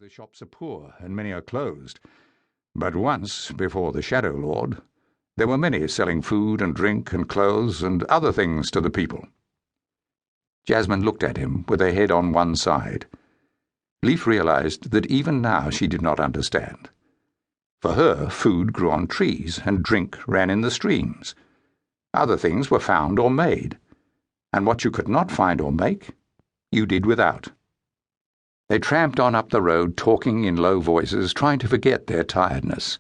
The shops are poor, and many are closed. But once, before the Shadow Lord, there were many selling food and drink and clothes and other things to the people. Jasmine looked at him with her head on one side. Leaf realized that even now she did not understand. For her, food grew on trees, and drink ran in the streams. Other things were found or made, and what you could not find or make, you did without. They tramped on up the road, talking in low voices, trying to forget their tiredness.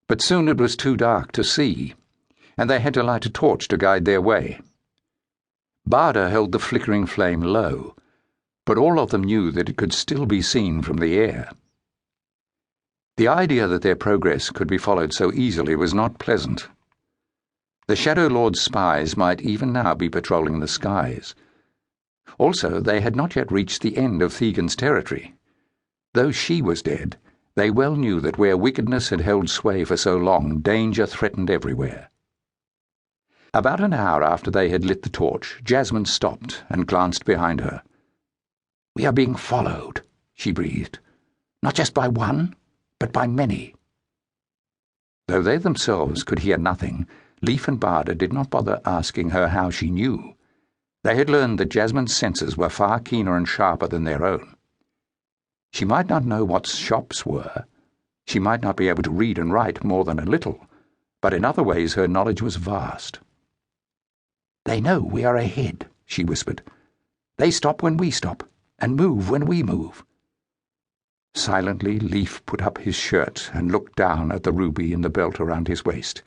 But soon it was too dark to see, and they had to light a torch to guide their way. Rodda held the flickering flame low, but all of them knew that it could still be seen from the air. The idea that their progress could be followed so easily was not pleasant. The Shadow Lord's spies might even now be patrolling the skies. Also, they had not yet reached the end of Thegan's territory. Though she was dead, they well knew that where wickedness had held sway for so long, danger threatened everywhere. About an hour after they had lit the torch, Jasmine stopped and glanced behind her. "We are being followed," she breathed. "Not just by one, but by many." Though they themselves could hear nothing, Leaf and Rodda did not bother asking her how she knew. They had learned that Jasmine's senses were far keener and sharper than their own. She might not know what shops were, she might not be able to read and write more than a little, but in other ways her knowledge was vast. "They know we are ahead," she whispered. "They stop when we stop, and move when we move." Silently, Leaf put up his shirt and looked down at the ruby in the belt around his waist.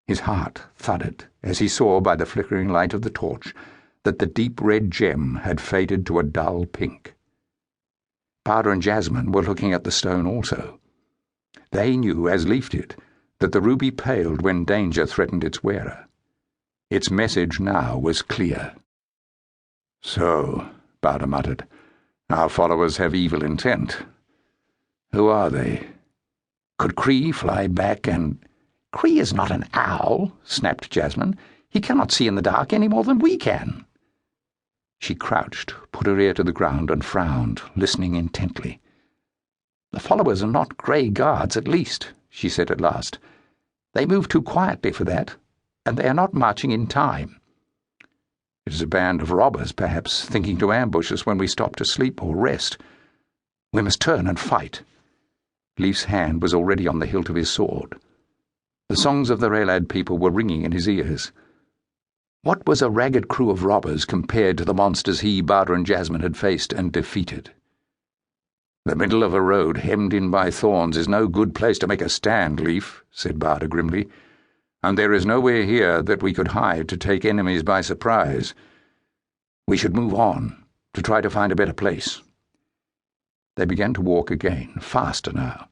His heart thudded as he saw by the flickering light of the torch that the deep red gem had faded to a dull pink. Rodda and Jasmine were looking at the stone also. They knew, as Leaf did, that the ruby paled when danger threatened its wearer. Its message now was clear. "So," Rodda muttered, "our followers have evil intent. Who are they? Could Cree fly back and—" "Cree is not an owl," snapped Jasmine. "He cannot see in the dark any more than we can." She crouched, put her ear to the ground, and frowned, listening intently. "The followers are not grey guards, at least," she said at last. "They move too quietly for that, and they are not marching in time. It is a band of robbers, perhaps, thinking to ambush us when we stop to sleep or rest. We must turn and fight." Leaf's hand was already on the hilt of his sword. The songs of the Raylad people were ringing in his ears. What was a ragged crew of robbers compared to the monsters he, Rodda, and Jasmine had faced and defeated? "The middle of a road hemmed in by thorns is no good place to make a stand, Leaf," said Rodda grimly. "And there is nowhere here that we could hide to take enemies by surprise. We should move on, to try to find a better place." They began to walk again, faster now.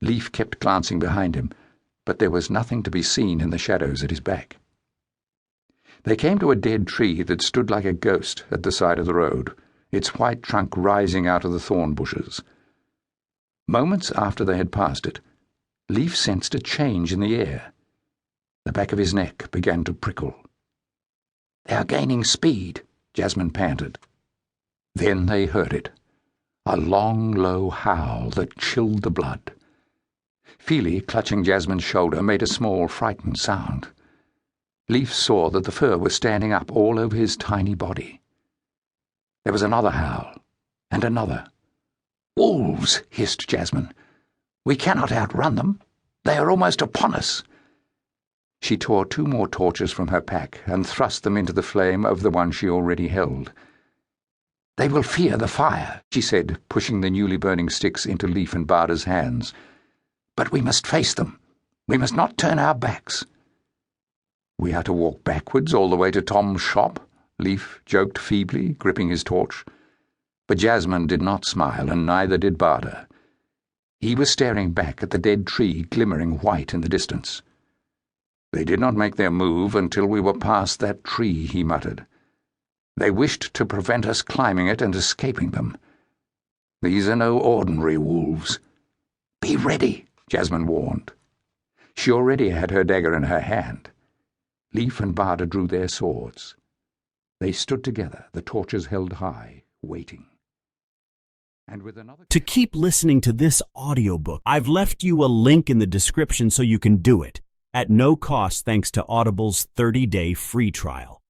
Leaf kept glancing behind him, but there was nothing to be seen in the shadows at his back. They came to a dead tree that stood like a ghost at the side of the road, its white trunk rising out of the thorn bushes. Moments after they had passed it, Leaf sensed a change in the air. The back of his neck began to prickle. "They are gaining speed," Jasmine panted. Then they heard it, a long, low howl that chilled the blood. Feely, clutching Jasmine's shoulder, made a small, frightened sound. Leaf saw that the fur was standing up all over his tiny body. There was another howl, and another. "Wolves!" hissed Jasmine. "We cannot outrun them. They are almost upon us." She tore 2 more torches from her pack and thrust them into the flame of the one she already held. "They will fear the fire," she said, pushing the newly burning sticks into Leaf and Rodda's hands. "But we must face them. We must not turn our backs." "We are to walk backwards all the way to Tom's shop?" Leaf joked feebly, gripping his torch. But Jasmine did not smile, and neither did Rodda. He was staring back at the dead tree glimmering white in the distance. "They did not make their move until we were past that tree," he muttered. "They wished to prevent us climbing it and escaping them. These are no ordinary wolves." "Be ready," Jasmine warned. She already had her dagger in her hand. Leaf and Rodda drew their swords. They stood together, the torches held high, waiting. And with another... To keep listening to this audiobook, I've left you a link in the description so you can do it, at no cost thanks to Audible's 30-day free trial.